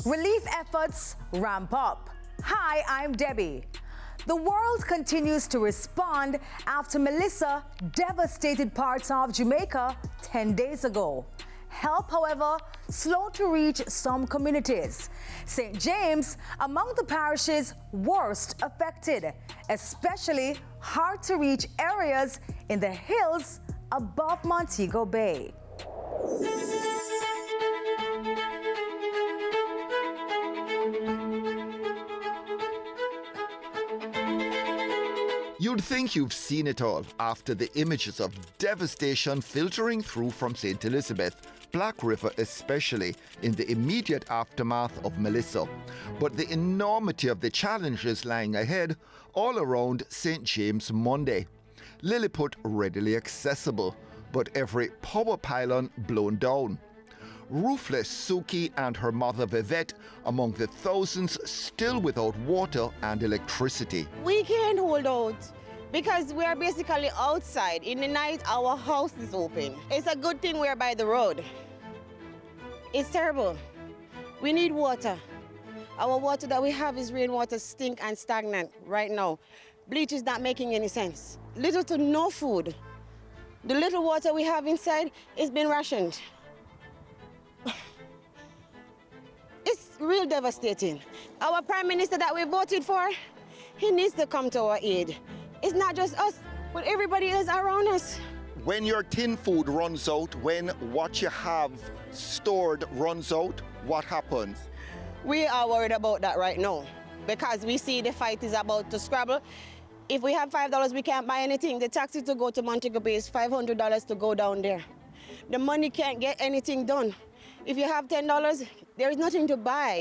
Relief efforts ramp up. Hi, I'm Debbie. The world continues to respond after Melissa devastated parts of Jamaica 10 days ago. Help, however, slow to reach some communities. St. James among the parishes worst affected, especially hard to reach areas in the hills above Montego Bay. You'd think you've seen it all after the images of devastation filtering through from St. Elizabeth, Black River especially, in the immediate aftermath of Melissa. But the enormity of the challenges lying ahead all around St. James Monday. Lilliput readily accessible, but every power pylon blown down. Roofless Suki and her mother Vivette among the thousands still without water and electricity. We can't hold out because we are basically outside. In the night, our house is open. It's a good thing we're by the road. It's terrible. We need water. Our water that we have is rainwater, stink and stagnant right now. Bleach is not making any sense. Little to no food. The little water we have inside is been rationed. It's real devastating. Our Prime Minister that we voted for, he needs to come to our aid. It's not just us, but everybody else around us. When your tin food runs out, when what you have stored runs out, what happens? We are worried about that right now because we see the fight is about to scrabble. If we have $5, we can't buy anything. The taxi to go to Montego Bay is $500 to go down there. The money can't get anything done. If you have $10, there is nothing to buy.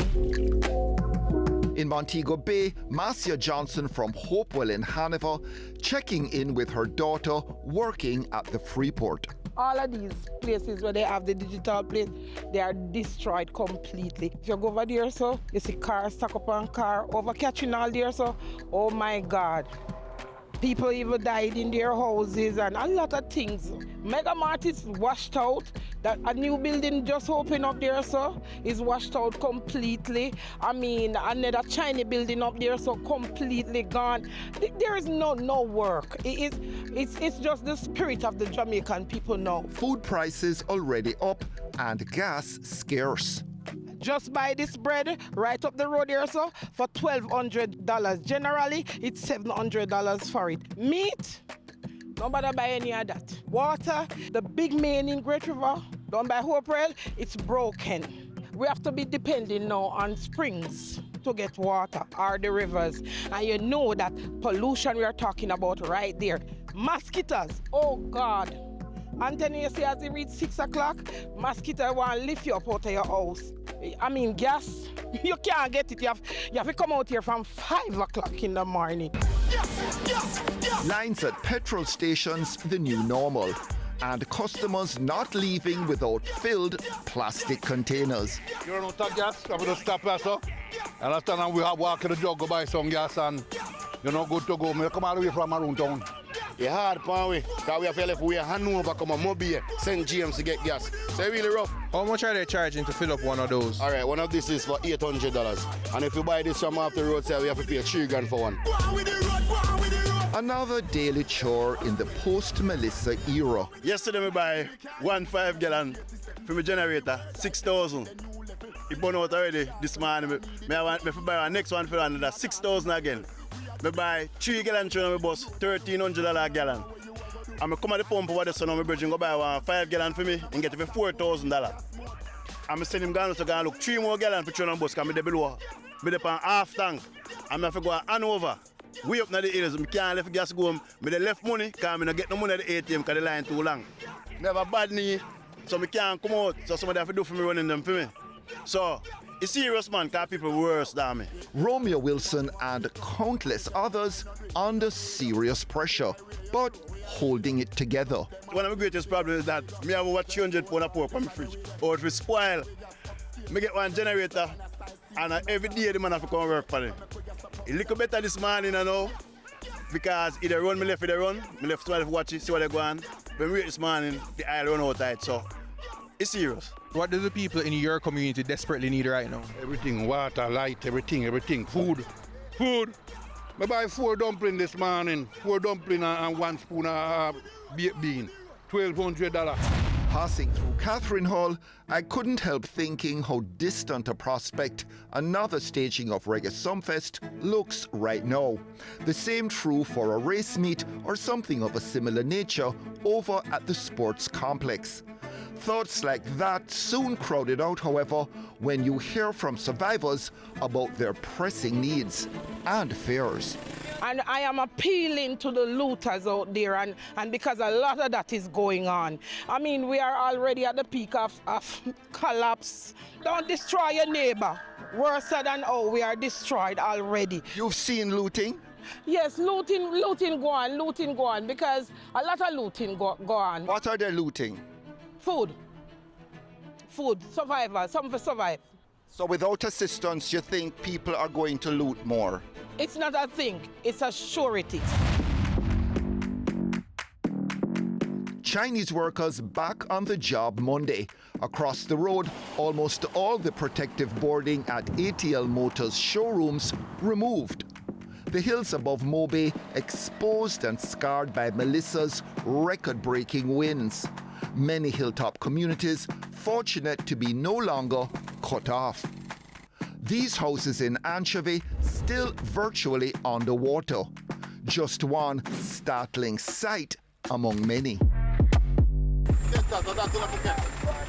In Montego Bay, Marcia Johnson from Hopewell in Hanover checking in with her daughter working at the Freeport. All of these places where they have the digital place, they are destroyed completely. If you go over there, so you see cars stuck up on car, overcatching all there, so oh my God. People even died in their houses and a lot of things. Mega Mart is washed out. That a new building just opened up there, so is washed out completely. I mean, another China building up there, so completely gone. There is no work. It's just the spirit of the Jamaican people now. Food prices already up and gas scarce. Just buy this bread right up the road here, so for $1,200. Generally, it's $700 for it. Meat, nobody buy any of that. Water, the big main in Great River, down by Hopewell, it's broken. We have to be depending now on springs to get water, or the rivers. And you know that pollution we are talking about right there. Mosquitoes, oh God. Anthony, you see, as it reaches 6 o'clock, mosquito want to lift you up out of your house. I mean, gas, you can't get it. You have to come out here from 5 o'clock in the morning. Lines at petrol stations, the new normal. And customers not leaving without filled plastic containers. You're not a gas, I'm going to stop here, sir. And last time we have walked to the jug, go buy some gas, and you're not good to go. I come all the way from around town. It's hard, pan we, because we have to leave we Hanover come on Mobile, St. James to get gas. So it's really rough. How much are they charging to fill up one of those? All right, one of this is for $800. And if you buy this from off the roadside, we have to pay $3,000 for one. Another daily chore in the post-Melissa era. Yesterday, I buy 1 5-gallon for my generator, 6,000. It burned out already this morning. I want to buy the next one for another 6,000 again. I buy 3 gallon on my bus, $1,300 a gallon. And I come at the pump over the sun on my bridge and go buy 1 5 gallon for me and get it for $4,000. And I send him down to go look 3 more gallon for on the bus because I'm below. I'm on half tank. And I have to go Hanover. Way up in the hills, I can't let gas go home. I left money because I don't get no money at the ATM because the line too long. I have a bad knee, so I can't come out. So somebody have to do for me running them for me. So, it's serious, man, because people worse than me. Romeo Wilson and countless others under serious pressure, but holding it together. One of my greatest problems is that I have over 300 pounds of pork on my fridge. Or if it spoil, I get one generator, and every day the man have to come work for it. It's a little better this morning, you know, because either run, me left, either run. Me left to watch it, see what they go on. When we wait this morning, the oil run out tight, so It's serious. What do the people in your community desperately need right now? Everything, water, light, everything. Food. I buy 4 dumplings this morning. 4 dumplings and 1 spoon of baked bean. $1,200. Passing through Catherine Hall, I couldn't help thinking how distant a prospect another staging of Reggae Sumfest looks right now. The same true for a race meet or something of a similar nature over at the sports complex. Thoughts like that soon crowded out, however, when you hear from survivors about their pressing needs and fears. And I am appealing to the looters out there, and because a lot of that is going on. I mean, we are already at the peak of collapse. Don't destroy your neighbor. Worse than how we are destroyed already. You've seen looting? Yes, looting go on, because a lot of looting go on. What are they looting? Food, survivors, some for survive. So without assistance, you think people are going to loot more? It's not a thing, it's a surety. Chinese workers back on the job Monday. Across the road, almost all the protective boarding at ATL Motors showrooms removed. The hills above Mobe exposed and scarred by Melissa's record-breaking winds. Many hilltop communities fortunate to be no longer cut off. These houses in Anchovy still virtually underwater. Just one startling sight among many.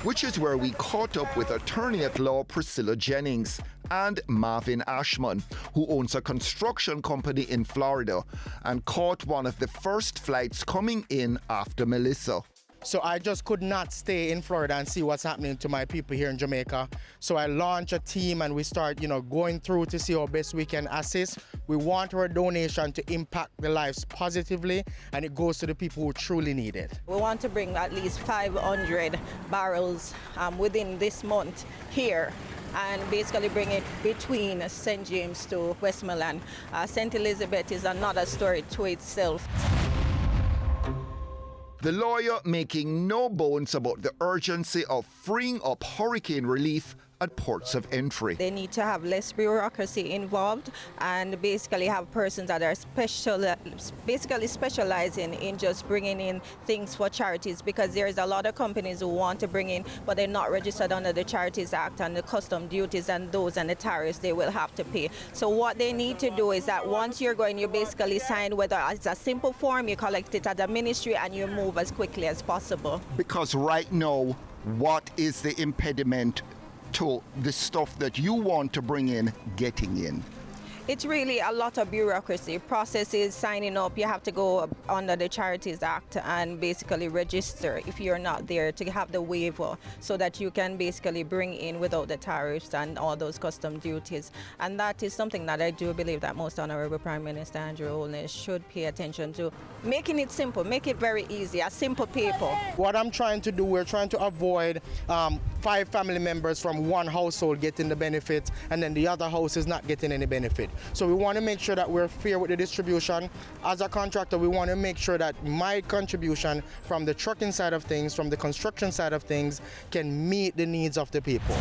Which is where we caught up with attorney at law Priscilla Jennings and Marvin Ashman, who owns a construction company in Florida and caught one of the first flights coming in after Melissa. So I just could not stay in Florida and see what's happening to my people here in Jamaica. So I launched a team and we start, going through to see how best we can assist. We want our donation to impact the lives positively, and it goes to the people who truly need it. We want to bring at least 500 barrels within this month here, and basically bring it between St. James to Westmoreland. St. Elizabeth is another story to itself. The lawyer making no bones about the urgency of freeing up hurricane relief at ports of entry. They need to have less bureaucracy involved and basically have persons that are specializing in just bringing in things for charities, because there's a lot of companies who want to bring in, but they're not registered under the Charities Act and the custom duties and the tariffs they will have to pay. So what they need to do is that once you're going, you basically sign, whether it's a simple form, you collect it at the ministry and you move as quickly as possible. Because right now, what is the impediment to the stuff that you want to bring in getting in? It's really a lot of bureaucracy. Processes, signing up, you have to go under the Charities Act and basically register if you're not there, to have the waiver so that you can basically bring in without the tariffs and all those custom duties. And that is something that I do believe that Most Honorable Prime Minister Andrew Holness should pay attention to. Making it simple, make it very easy, a simple paper. What I'm trying to do, we're trying to avoid 5 family members from one household getting the benefit and then the other house is not getting any benefit. So we want to make sure that we're fair with the distribution. As a contractor, we want to make sure that my contribution from the trucking side of things, from the construction side of things, can meet the needs of the people.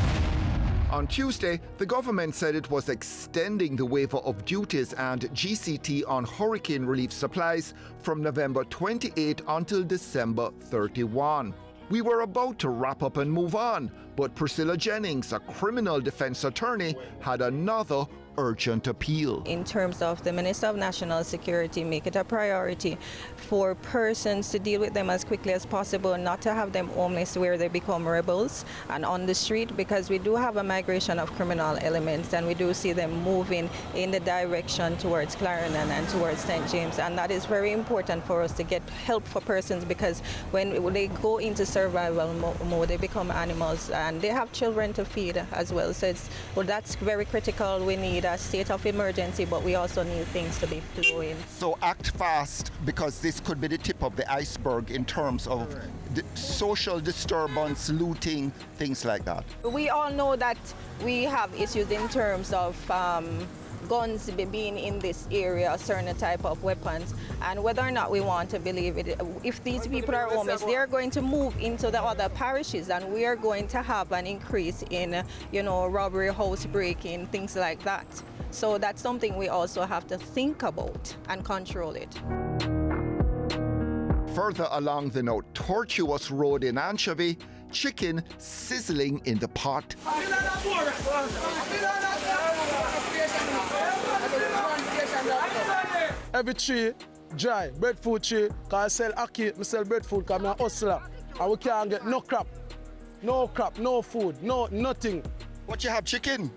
On Tuesday, the government said it was extending the waiver of duties and GCT on hurricane relief supplies from November 28 until December 31. We were about to wrap up and move on, but Priscilla Jennings, a criminal defense attorney, had another urgent appeal. In terms of the Minister of National Security, make it a priority for persons to deal with them as quickly as possible, not to have them homeless where they become rebels and on the street, because we do have a migration of criminal elements and we do see them moving in the direction towards Clarendon and towards St. James, and that is very important for us to get help for persons, because when they go into survival mode, they become animals and they have children to feed as well. So that's very critical. We need a state of emergency, but we also need things to be flowing. So act fast, because this could be the tip of the iceberg in terms of the social disturbance, looting, things like that. We all know that we have issues in terms of guns being in this area, a certain type of weapons, and whether or not we want to believe it, if these people are homeless, they are going to move into the other parishes, and we are going to have an increase in, robbery, house breaking, things like that. So that's something we also have to think about and control it. Further along the now tortuous road in Anchovy, chicken sizzling in the pot. Every tree dry, breadfruit tree, because I sell ackee, I sell breadfruit because I'm a hustler. And we can't get no crop, no food, nothing. What you have, chicken?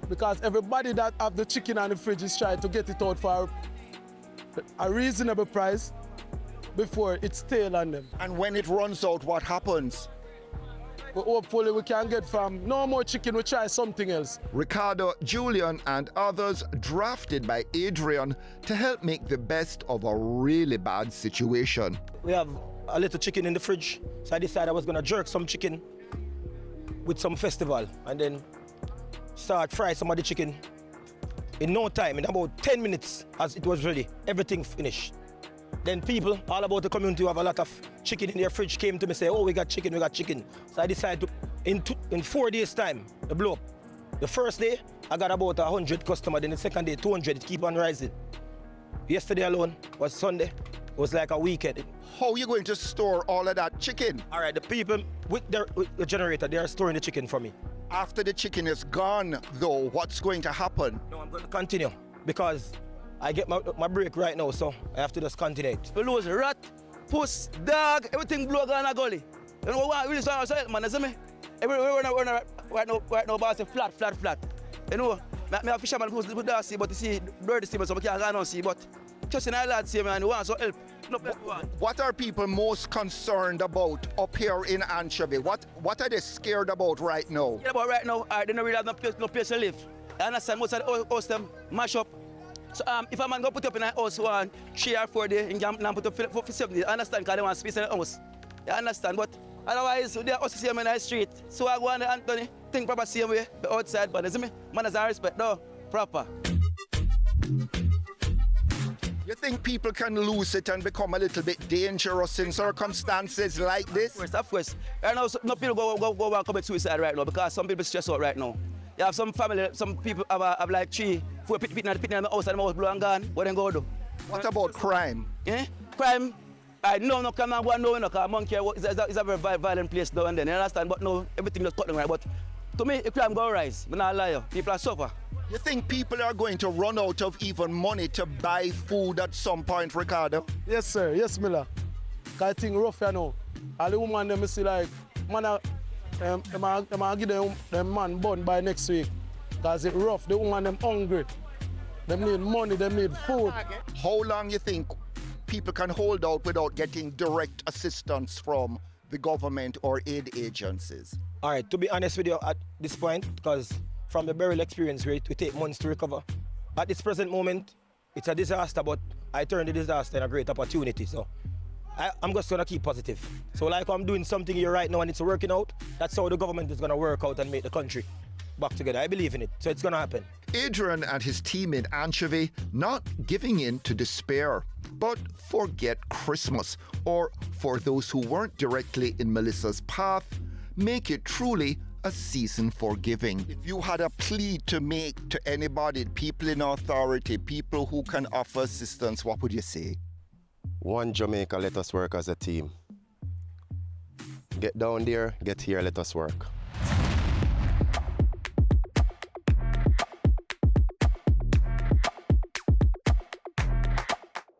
Because everybody that have the chicken on the fridge is trying to get it out for a reasonable price before it's stale on them. And when it runs out, what happens? But hopefully we can get from no more chicken, we try something else. Ricardo, Julian and others drafted by Adrian to help make the best of a really bad situation. We have a little chicken in the fridge, so I decided I was gonna jerk some chicken with some festival and then start fry some of the chicken. In no time, in about 10 minutes as it was ready, everything finished. Then people all about the community who have a lot of chicken in their fridge came to me and say, oh, we got chicken. So I decided to, in 4 days' time, to blow up. The first day, I got about 100 customers. Then the second day, 200. It keep on rising. Yesterday alone was Sunday. It was like a weekend. How are you going to store all of that chicken? All right, the people with the generator, they are storing the chicken for me. After the chicken is gone, though, what's going to happen? No, I'm going to continue because I get my break right now, so I have to just continue it. We lose rat, puss, dog, everything blow down a gully. You know what? Really sorry, man, you see me? Everywhere right now, boss, flat. You know, I'm a fisherman who's with the sea, but you see, dirty sea, so I can't go on sea, but just in Ireland, see, man, want so help. What are people most concerned about up here in Anchovy? What are they scared about right now? Yeah, but right now, they don't really have no place to live. I understand most of the house them mash up. So if a man go put up in a house for 3 or 4 days, and can put up for 7 days, I understand because they want space in the house. I understand, but otherwise, they are also see them in the street. So I go on the Anthony, think proper same way, the outside, but you see me? Manners and respect, no, proper. You think people can lose it and become a little bit dangerous in circumstances like this? Of course. Right now, no people go and commit suicide right now because some people stress out right now. You have some family, some people have like 3, 4 people in the house and the house blow and gone. What they go do? What about crime? Crime, no come and go and no, because Monkey is a very violent place down there. You understand? But no, everything just cut them right. But to me, the crime go rise. I'm not lie. People are suffer. You think people are going to run out of even money to buy food at some point, Ricardo? Yes, sir. Yes, Miller. I think rough, you know. All the women, them see like, man, I'm give them man bun by next week. Because it's rough. The woman, them hungry. Them need money, them need food. How long you think people can hold out without getting direct assistance from the government or aid agencies? All right, to be honest with you at this point, because from the burial experience, we take months to recover. At this present moment, it's a disaster, but I turn the disaster into a great opportunity. So I'm just gonna keep positive. So like I'm doing something here right now and it's working out, that's how the government is gonna work out and make the country back together. I believe in it, so it's gonna happen. Adrian and his team in Anchovy not giving in to despair, but forget Christmas, or for those who weren't directly in Melissa's path, make it truly a season for giving. If you had a plea to make to anybody, people in authority, people who can offer assistance, what would you say? One Jamaica, let us work as a team. Get down there, get here, let us work.